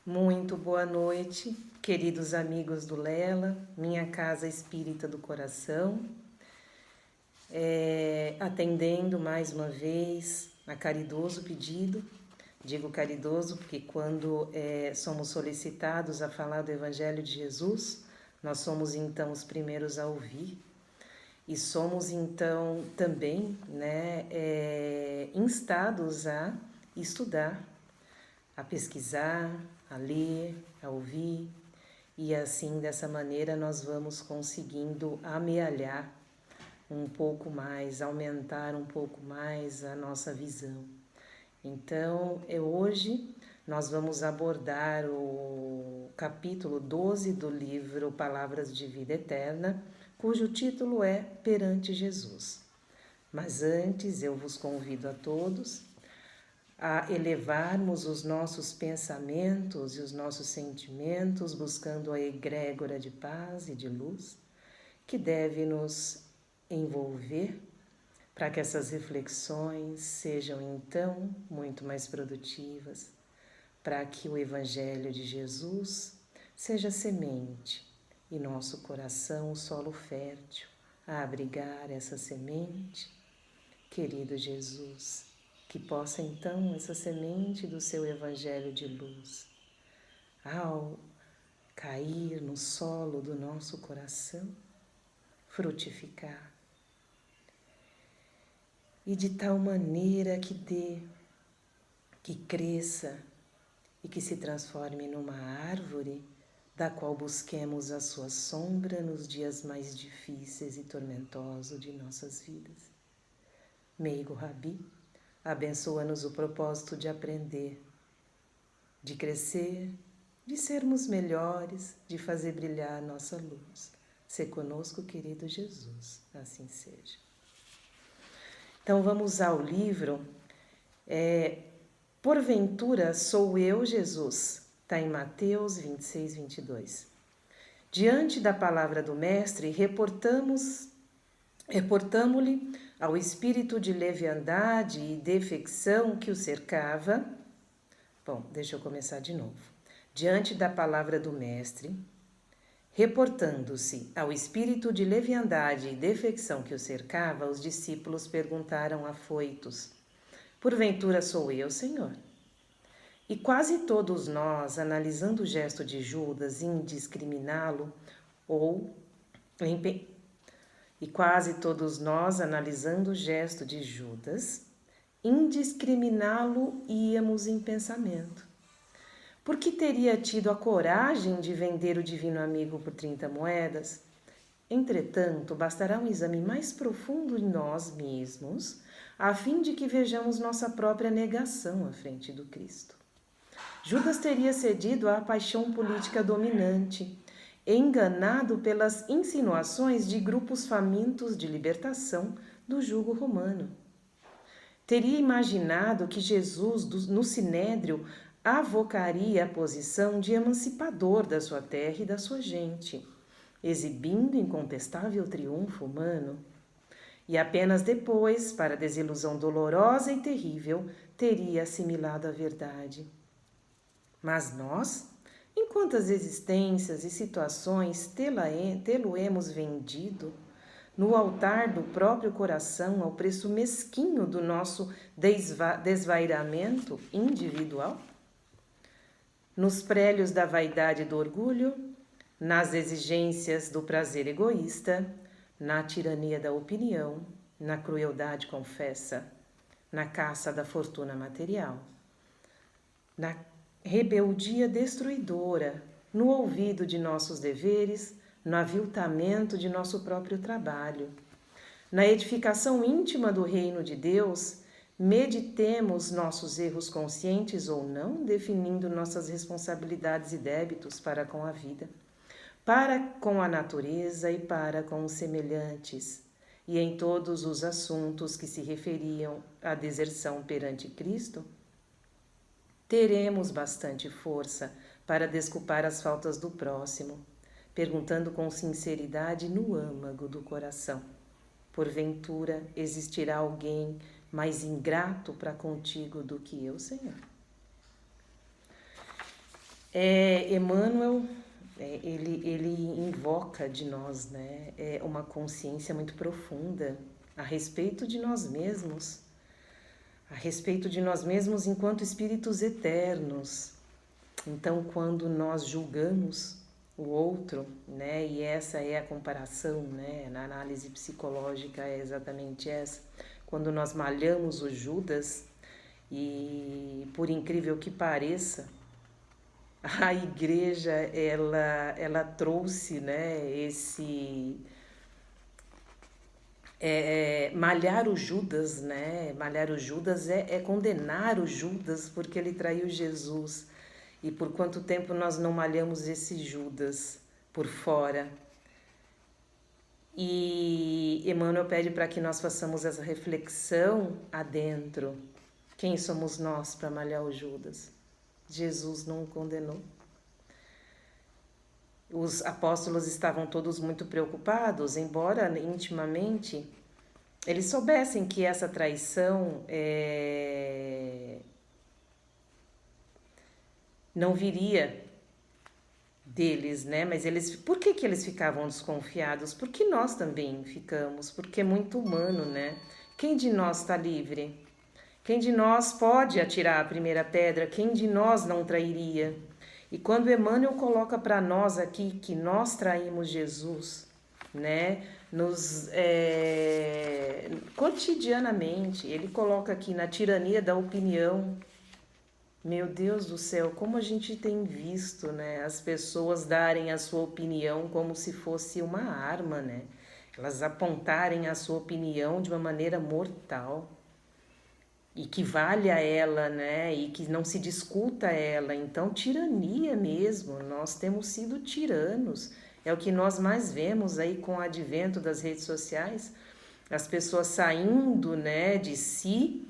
Muito boa noite, queridos amigos do Lela, minha casa espírita do coração. Atendendo mais uma vez a caridoso pedido, digo caridoso porque quando somos solicitados a falar do Evangelho de Jesus, nós somos então os primeiros a ouvir e somos então também instados a estudar, a pesquisar, a ler, a ouvir, e assim, dessa maneira, nós vamos conseguindo amealhar um pouco mais, aumentar um pouco mais a nossa visão. Então, hoje nós vamos abordar o capítulo 12 do livro Palavras de Vida Eterna, cujo título é Perante Jesus. Mas antes, eu vos convido a todos a elevarmos os nossos pensamentos e os nossos sentimentos, buscando a egrégora de paz e de luz, que deve nos envolver para que essas reflexões sejam então muito mais produtivas, para que o Evangelho de Jesus seja semente e nosso coração o solo fértil a abrigar essa semente. Querido Jesus, que possa então essa semente do seu Evangelho de luz, ao cair no solo do nosso coração, frutificar. E de tal maneira que dê, que cresça e que se transforme numa árvore da qual busquemos a sua sombra nos dias mais difíceis e tormentosos de nossas vidas. Meigo Rabi, abençoa-nos o propósito de aprender, de crescer, de sermos melhores, de fazer brilhar a nossa luz. Sê conosco, querido Jesus, assim seja. Então vamos ao livro Porventura sou eu, Jesus, está em Mateus 26, 22. Diante da palavra do Mestre, reportamo-lhe ao espírito de leviandade e defecção que o cercava. Bom, deixa eu começar de novo. Diante da palavra do Mestre, reportando-se ao espírito de leviandade e defecção que o cercava, os discípulos perguntaram afoitos: Porventura sou eu, Senhor? E quase todos nós, analisando o gesto de Judas, indiscriminá-lo íamos em pensamento. Por que teria tido a coragem de vender o divino amigo por 30 moedas? Entretanto, bastará um exame mais profundo em nós mesmos, a fim de que vejamos nossa própria negação à frente do Cristo. Judas teria cedido à paixão política dominante, enganado pelas insinuações de grupos famintos de libertação do jugo romano. Teria imaginado que Jesus, no Sinédrio, avocaria a posição de emancipador da sua terra e da sua gente, exibindo incontestável triunfo humano. E apenas depois, para a desilusão dolorosa e terrível, teria assimilado a verdade. Mas nós, em quantas existências e situações tê-lo-emos vendido, no altar do próprio coração, ao preço mesquinho do nosso desvairamento individual? Nos prélios da vaidade e do orgulho, nas exigências do prazer egoísta, na tirania da opinião, na crueldade confessa, na caça da fortuna material, na rebeldia destruidora, no olvido de nossos deveres, no aviltamento de nosso próprio trabalho. Na edificação íntima do reino de Deus, meditemos nossos erros conscientes ou não, definindo nossas responsabilidades e débitos para com a vida, para com a natureza e para com os semelhantes, e em todos os assuntos que se referiam à deserção perante Cristo, teremos bastante força para desculpar as faltas do próximo, perguntando com sinceridade no âmago do coração: porventura existirá alguém mais ingrato para contigo do que eu, Senhor? Emmanuel, ele invoca de nós, né, uma consciência muito profunda a respeito de nós mesmos, enquanto espíritos eternos. Então, quando nós julgamos o outro, né, e essa é a comparação, né, na análise psicológica é exatamente essa, quando nós malhamos o Judas, e por incrível que pareça, a igreja ela trouxe, né, esse malhar o Judas, né? Malhar o Judas é condenar o Judas porque ele traiu Jesus. E por quanto tempo nós não malhamos esse Judas por fora? E Emmanuel pede para que nós façamos essa reflexão adentro. Quem somos nós para malhar o Judas? Jesus não o condenou. Os apóstolos estavam todos muito preocupados, embora intimamente eles soubessem que essa traição não viria deles, né? Mas por que eles ficavam desconfiados? Porque nós também ficamos, porque é muito humano, né? Quem de nós está livre? Quem de nós pode atirar a primeira pedra? Quem de nós não trairia? E quando Emmanuel coloca para nós aqui que nós traímos Jesus, né, cotidianamente, ele coloca aqui na tirania da opinião. Meu Deus do céu, como a gente tem visto, né, as pessoas darem a sua opinião como se fosse uma arma, né? Elas apontarem a sua opinião de uma maneira mortal. E que valha ela, né? E que não se discuta ela. Então, tirania mesmo. Nós temos sido tiranos. É o que nós mais vemos aí com o advento das redes sociais. As pessoas saindo, né, de si,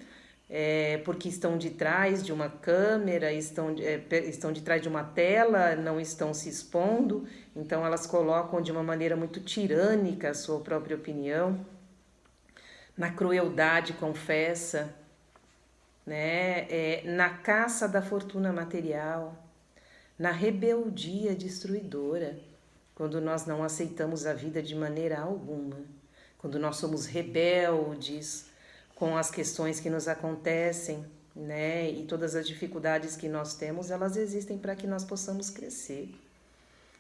porque estão de trás de uma câmera, estão de trás de uma tela, não estão se expondo. Então, elas colocam de uma maneira muito tirânica a sua própria opinião. Na crueldade confessa, né? Na caça da fortuna material, na rebeldia destruidora, quando nós não aceitamos a vida de maneira alguma, quando nós somos rebeldes com as questões que nos acontecem, né? E todas as dificuldades que nós temos, elas existem para que nós possamos crescer.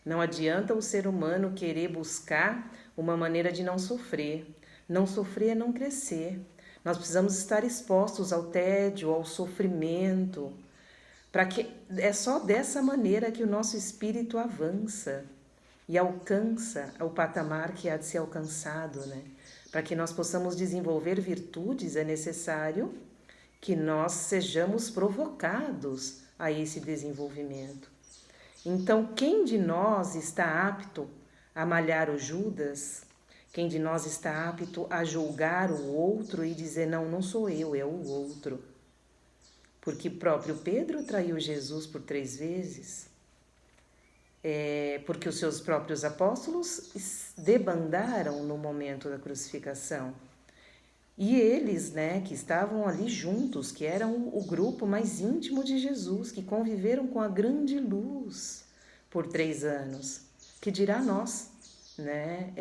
Não adianta o ser humano querer buscar uma maneira de não sofrer. Não sofrer é não crescer. Nós precisamos estar expostos ao tédio, ao sofrimento, para que é só dessa maneira que o nosso espírito avança e alcança o patamar que há de ser alcançado, né? Para que nós possamos desenvolver virtudes, é necessário que nós sejamos provocados a esse desenvolvimento. Então, quem de nós está apto a malhar o Judas? Quem de nós está apto a julgar o outro e dizer, não, não sou eu, é o outro? Porque próprio Pedro traiu Jesus por 3 vezes. Porque os seus próprios apóstolos debandaram no momento da crucificação. E eles, né, que estavam ali juntos, que eram o grupo mais íntimo de Jesus, que conviveram com a grande luz por 3 anos. Que dirá nós, né,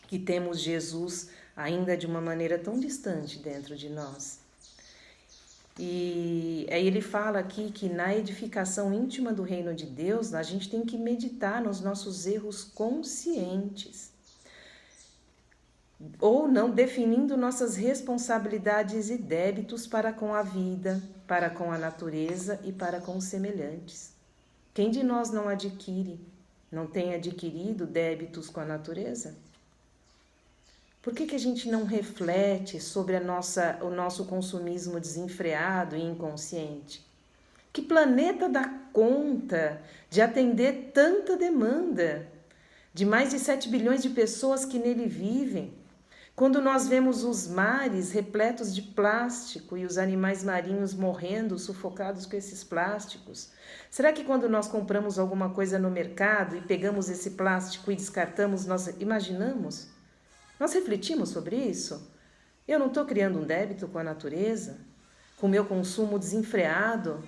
que temos Jesus ainda de uma maneira tão distante dentro de nós. E aí ele fala aqui que na edificação íntima do reino de Deus, a gente tem que meditar nos nossos erros conscientes, ou não, definindo nossas responsabilidades e débitos para com a vida, para com a natureza e para com os semelhantes. Quem de nós não tem adquirido débitos com a natureza? Por que a gente não reflete sobre o nosso consumismo desenfreado e inconsciente? Que planeta dá conta de atender tanta demanda de mais de 7 bilhões de pessoas que nele vivem? Quando nós vemos os mares repletos de plástico e os animais marinhos morrendo, sufocados com esses plásticos, será que quando nós compramos alguma coisa no mercado e pegamos esse plástico e descartamos, nós imaginamos? Nós refletimos sobre isso? Eu não estou criando um débito com a natureza? Com o meu consumo desenfreado?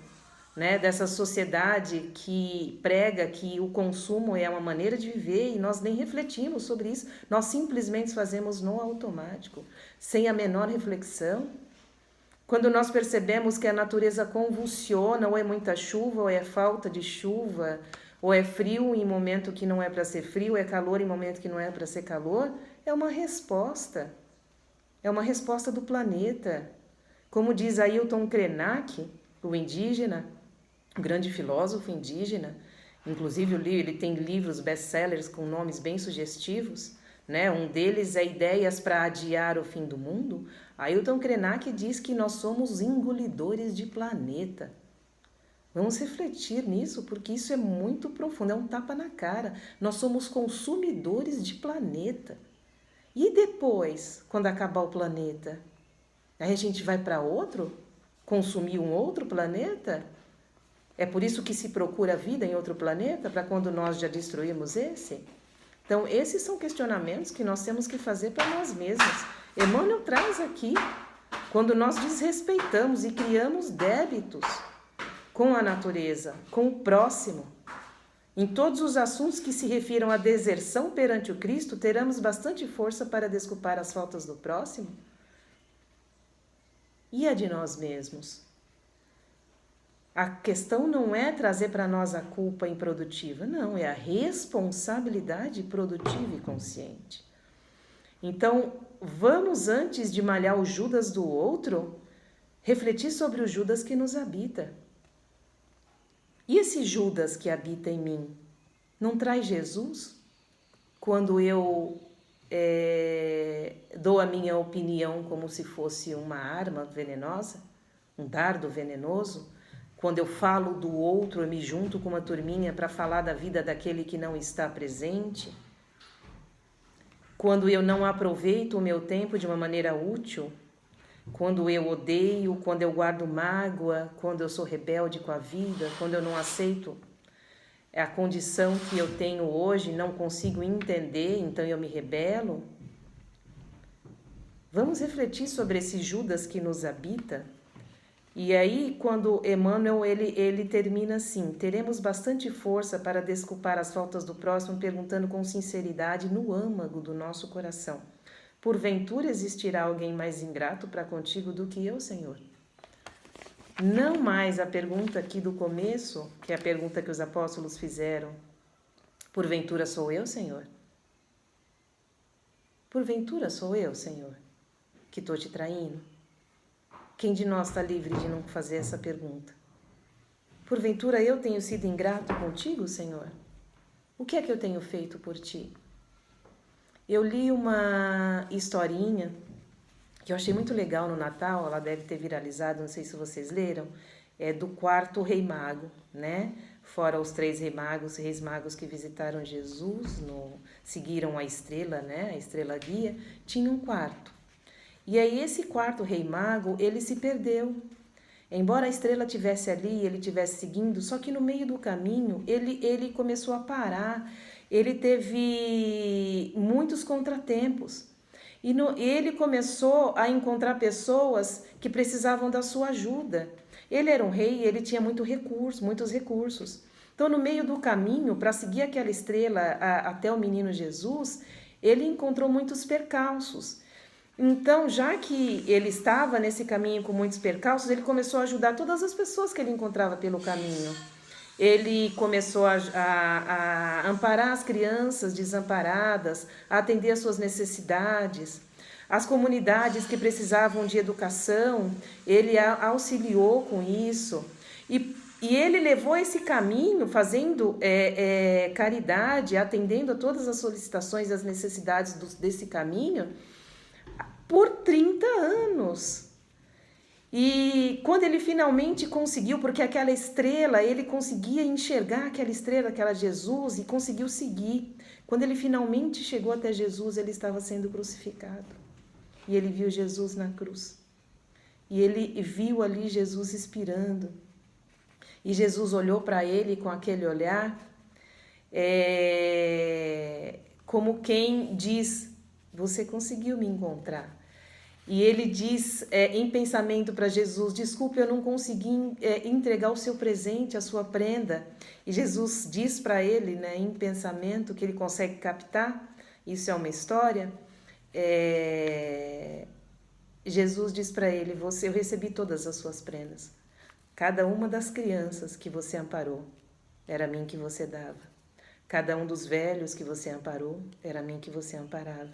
né, dessa sociedade que prega que o consumo é uma maneira de viver e nós nem refletimos sobre isso, nós simplesmente fazemos no automático, sem a menor reflexão. Quando nós percebemos que a natureza convulsiona, ou é muita chuva, ou é falta de chuva, ou é frio em momento que não é para ser frio, é calor em momento que não é para ser calor, é uma resposta do planeta. Como diz Ailton Krenak, o indígena, um grande filósofo indígena, inclusive ele tem livros best-sellers com nomes bem sugestivos, né? Um deles é Ideias para Adiar o Fim do Mundo. Ailton Krenak diz que nós somos engolidores de planeta. Vamos refletir nisso, porque isso é muito profundo, é um tapa na cara. Nós somos consumidores de planeta. E depois, quando acabar o planeta, aí a gente vai para outro? Consumir um outro planeta? É por isso que se procura vida em outro planeta, para quando nós já destruímos esse? Então, esses são questionamentos que nós temos que fazer para nós mesmos. Emmanuel traz aqui, quando nós desrespeitamos e criamos débitos com a natureza, com o próximo, em todos os assuntos que se refiram à deserção perante o Cristo, teremos bastante força para desculpar as faltas do próximo? E a de nós mesmos? A questão não é trazer para nós a culpa improdutiva, não, é a responsabilidade produtiva e consciente. Então, vamos, antes de malhar o Judas do outro, refletir sobre o Judas que nos habita. E esse Judas que habita em mim, não traz Jesus? Quando eu dou a minha opinião como se fosse uma arma venenosa, um dardo venenoso, quando eu falo do outro, eu me junto com uma turminha para falar da vida daquele que não está presente, quando eu não aproveito o meu tempo de uma maneira útil, quando eu odeio, quando eu guardo mágoa, quando eu sou rebelde com a vida, quando eu não aceito a condição que eu tenho hoje, não consigo entender, então eu me rebelo. Vamos refletir sobre esse Judas que nos habita? E aí, quando Emmanuel ele termina assim: teremos bastante força para desculpar as faltas do próximo, perguntando com sinceridade no âmago do nosso coração: porventura existirá alguém mais ingrato para contigo do que eu, Senhor? Não mais a pergunta aqui do começo, que é a pergunta que os apóstolos fizeram: porventura sou eu, Senhor? Porventura sou eu, Senhor, que estou te traindo? Quem de nós está livre de não fazer essa pergunta? Porventura eu tenho sido ingrato contigo, Senhor? O que é que eu tenho feito por ti? Eu li uma historinha que eu achei muito legal no Natal, ela deve ter viralizado, não sei se vocês leram, é do quarto rei mago, né? Fora os 3 reis magos que visitaram Jesus, seguiram a estrela, né? A estrela guia, tinha um quarto. E aí esse quarto rei mago, ele se perdeu. Embora a estrela tivesse ali, ele tivesse seguindo, só que no meio do caminho ele começou a parar, ele teve muitos contratempos. E ele começou a encontrar pessoas que precisavam da sua ajuda. Ele era um rei, ele tinha muitos recursos. Então, no meio do caminho, para seguir aquela estrela até o menino Jesus, ele encontrou muitos percalços. Então, já que ele estava nesse caminho com muitos percalços, ele começou a ajudar todas as pessoas que ele encontrava pelo caminho. Ele começou a amparar as crianças desamparadas, a atender às suas necessidades. As comunidades que precisavam de educação, ele auxiliou com isso. E ele levou esse caminho fazendo caridade, atendendo a todas as solicitações e as necessidades desse caminho, por 30 anos. E quando ele finalmente conseguiu, porque aquela estrela, ele conseguia enxergar aquela estrela, que era Jesus, e conseguiu seguir. Quando ele finalmente chegou até Jesus, ele estava sendo crucificado. E ele viu Jesus na cruz. E ele viu ali Jesus expirando. E Jesus olhou para ele com aquele olhar, como quem diz: você conseguiu me encontrar. E ele diz em pensamento para Jesus: desculpe, eu não consegui entregar o seu presente, a sua prenda. E Jesus diz para ele, né, em pensamento, que ele consegue captar. Isso é uma história. Jesus diz para ele: eu recebi todas as suas prendas. Cada uma das crianças que você amparou, era a mim que você dava. Cada um dos velhos que você amparou, era a mim que você amparava.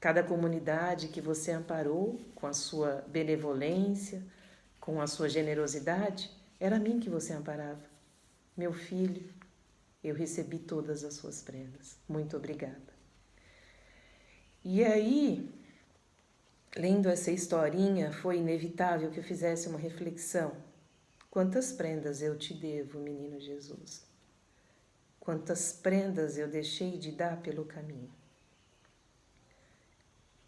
Cada comunidade que você amparou com a sua benevolência, com a sua generosidade, era a mim que você amparava. Meu filho, eu recebi todas as suas prendas. Muito obrigada. E aí, lendo essa historinha, foi inevitável que eu fizesse uma reflexão. Quantas prendas eu te devo, menino Jesus? Quantas prendas eu deixei de dar pelo caminho?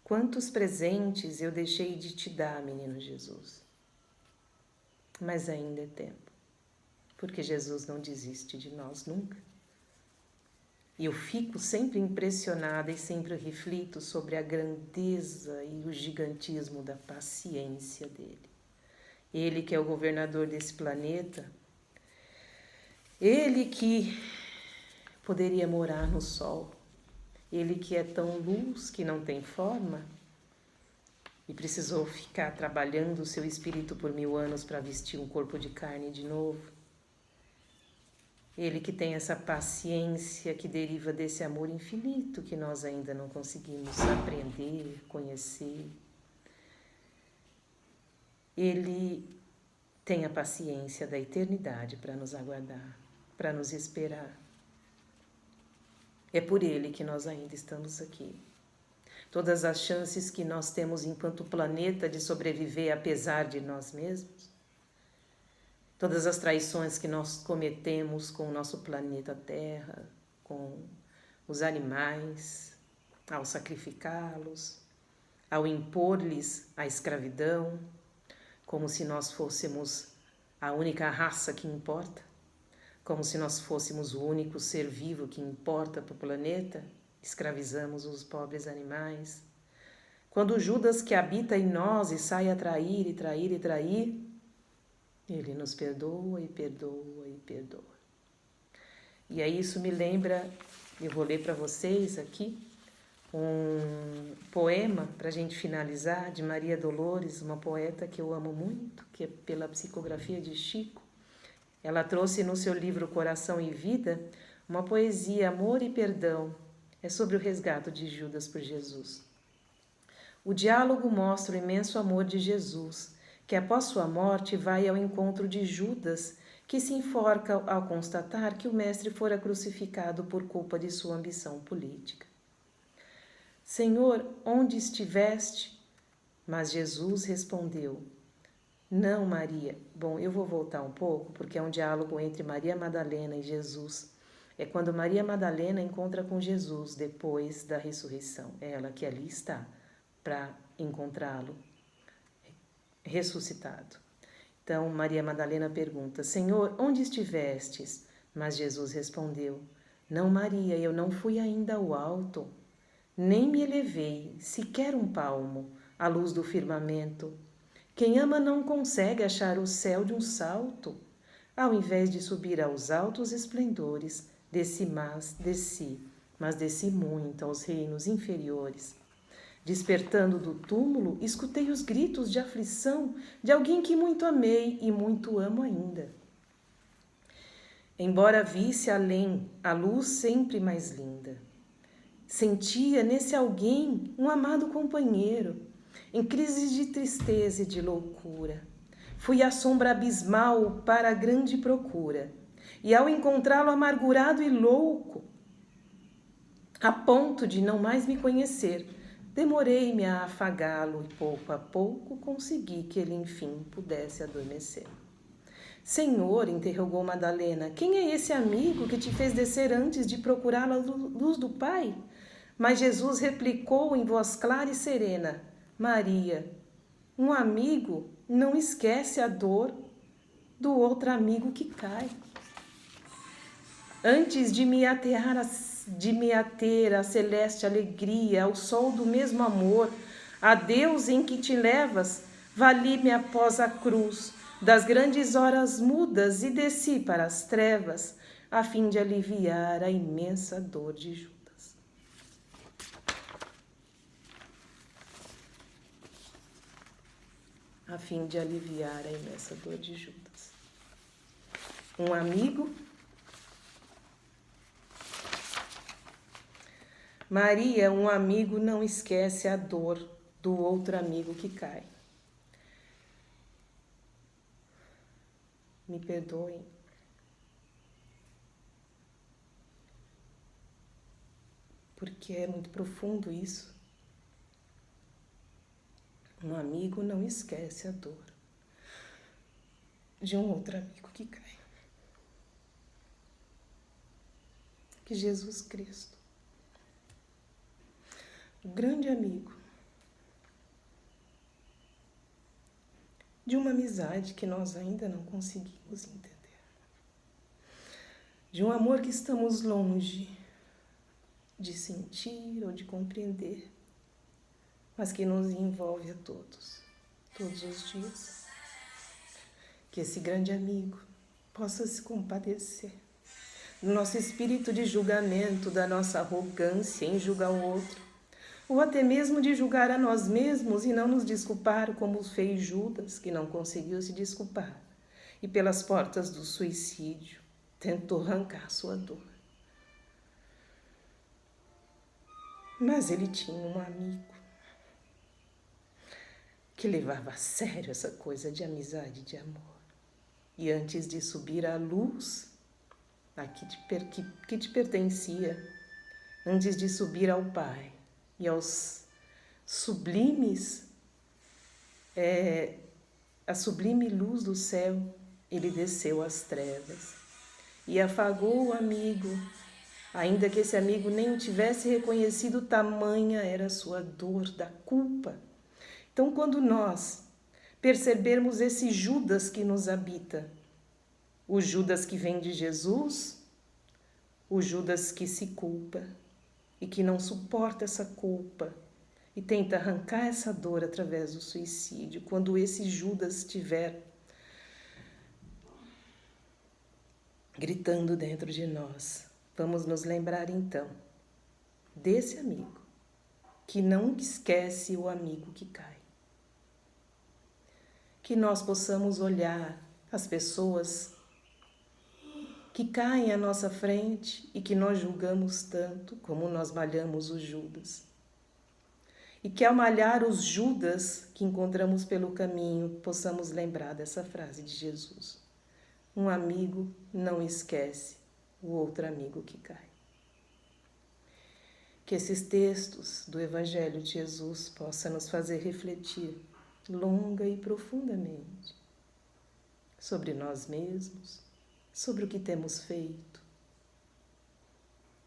Quantos presentes eu deixei de te dar, menino Jesus? Mas ainda é tempo, porque Jesus não desiste de nós nunca. E eu fico sempre impressionada e sempre reflito sobre a grandeza e o gigantismo da paciência dele. Ele que é o governador desse planeta, ele que poderia morar no sol, ele que é tão luz que não tem forma e precisou ficar trabalhando o seu espírito por 1000 anos para vestir um corpo de carne de novo. Ele que tem essa paciência que deriva desse amor infinito que nós ainda não conseguimos aprender, conhecer. Ele tem a paciência da eternidade para nos aguardar, para nos esperar. É por ele que nós ainda estamos aqui. Todas as chances que nós temos enquanto planeta de sobreviver apesar de nós mesmos, todas as traições que nós cometemos com o nosso planeta Terra, com os animais, ao sacrificá-los, ao impor-lhes a escravidão, como se nós fôssemos a única raça que importa, como se nós fôssemos o único ser vivo que importa para o planeta, escravizamos os pobres animais. Quando Judas, que habita em nós e sai a trair e trair e trair, ele nos perdoa e perdoa e perdoa. E aí isso me lembra, eu vou ler para vocês aqui, um poema para a gente finalizar, de Maria Dolores, uma poeta que eu amo muito, que é pela psicografia de Chico. Ela trouxe no seu livro Coração e Vida uma poesia, Amor e Perdão. É sobre o resgate de Judas por Jesus. O diálogo mostra o imenso amor de Jesus, que após sua morte vai ao encontro de Judas, que se enforca ao constatar que o mestre fora crucificado por culpa de sua ambição política. Senhor, onde estiveste? Mas Jesus respondeu: não, Maria. Bom, eu vou voltar um pouco, porque é um diálogo entre Maria Madalena e Jesus. É quando Maria Madalena encontra com Jesus depois da ressurreição. É ela que ali está para encontrá-lo ressuscitado. Então, Maria Madalena pergunta: Senhor, onde estivestes? Mas Jesus respondeu: não, Maria, eu não fui ainda ao alto, nem me elevei sequer um palmo à luz do firmamento. Quem ama não consegue achar o céu de um salto. Ao invés de subir aos altos esplendores, desci, mas desci muito aos reinos inferiores. Despertando do túmulo, escutei os gritos de aflição de alguém que muito amei e muito amo ainda. Embora visse além a luz sempre mais linda, sentia nesse alguém um amado companheiro, em crises de tristeza e de loucura. Fui à sombra abismal para a grande procura, e ao encontrá-lo amargurado e louco, a ponto de não mais me conhecer, demorei-me a afagá-lo e pouco a pouco consegui que ele enfim pudesse adormecer. Senhor, interrogou Madalena, quem é esse amigo que te fez descer antes de procurar a luz do Pai? Mas Jesus replicou em voz clara e serena: Maria, um amigo não esquece a dor do outro amigo que cai. Antes de me ater à celeste alegria, ao sol do mesmo amor, Adeus em que te levas, vali-me após a cruz, das grandes horas mudas, e desci para as trevas, a fim de aliviar a imensa dor de Judas. A fim de aliviar a imensa dor de Judas. Um amigo. Maria, um amigo não esquece a dor do outro amigo que cai. Me perdoem. Porque é muito profundo isso. Um amigo não esquece a dor de um outro amigo que cai. Que Jesus Cristo, o grande amigo de uma amizade que nós ainda não conseguimos entender, de um amor que estamos longe de sentir ou de compreender, mas que nos envolve a todos os dias. Que esse grande amigo possa se compadecer do nosso espírito de julgamento, da nossa arrogância em julgar o outro, ou até mesmo de julgar a nós mesmos e não nos desculpar, como fez Judas, que não conseguiu se desculpar, e pelas portas do suicídio tentou arrancar sua dor. Mas ele tinha um amigo que levava a sério essa coisa de amizade, de amor. E antes de subir à luz que te pertencia, antes de subir ao Pai e aos sublimes, a sublime luz do céu, ele desceu às trevas e afagou o amigo, ainda que esse amigo nem o tivesse reconhecido, tamanha era a sua dor da culpa. Então, quando nós percebermos esse Judas que nos habita, o Judas que vem de Jesus, o Judas que se culpa e que não suporta essa culpa e tenta arrancar essa dor através do suicídio, quando esse Judas estiver gritando dentro de nós, vamos nos lembrar então desse amigo que não esquece o amigo que cai. Que nós possamos olhar as pessoas que caem à nossa frente e que nós julgamos tanto como nós malhamos os Judas. E que ao malhar os Judas que encontramos pelo caminho, possamos lembrar dessa frase de Jesus. Um amigo não esquece o outro amigo que cai. Que esses textos do Evangelho de Jesus possam nos fazer refletir longa e profundamente sobre nós mesmos, sobre o que temos feito,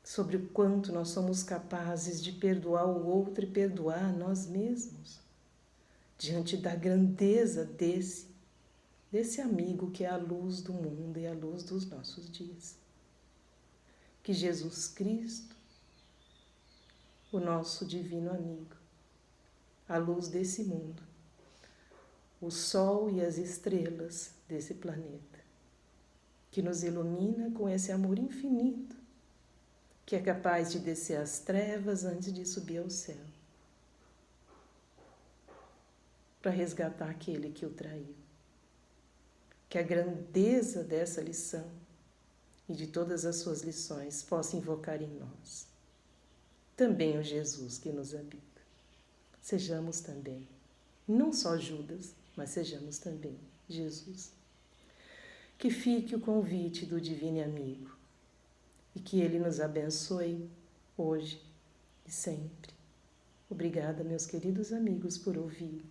sobre o quanto nós somos capazes de perdoar o outro e perdoar a nós mesmos, diante da grandeza desse amigo que é a luz do mundo e a luz dos nossos dias. Que Jesus Cristo, o nosso divino amigo, a luz desse mundo, o sol e as estrelas desse planeta, que nos ilumina com esse amor infinito, que é capaz de descer às trevas antes de subir ao céu, para resgatar aquele que o traiu. Que a grandeza dessa lição e de todas as suas lições possa invocar em nós também o Jesus que nos habita. Sejamos também, não só Judas, mas sejamos também Jesus. Que fique o convite do Divino Amigo e que Ele nos abençoe hoje e sempre. Obrigada, meus queridos amigos, por ouvir.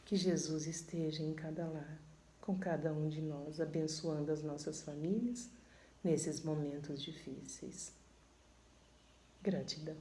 Que Jesus esteja em cada lar, com cada um de nós, abençoando as nossas famílias nesses momentos difíceis. Gratidão.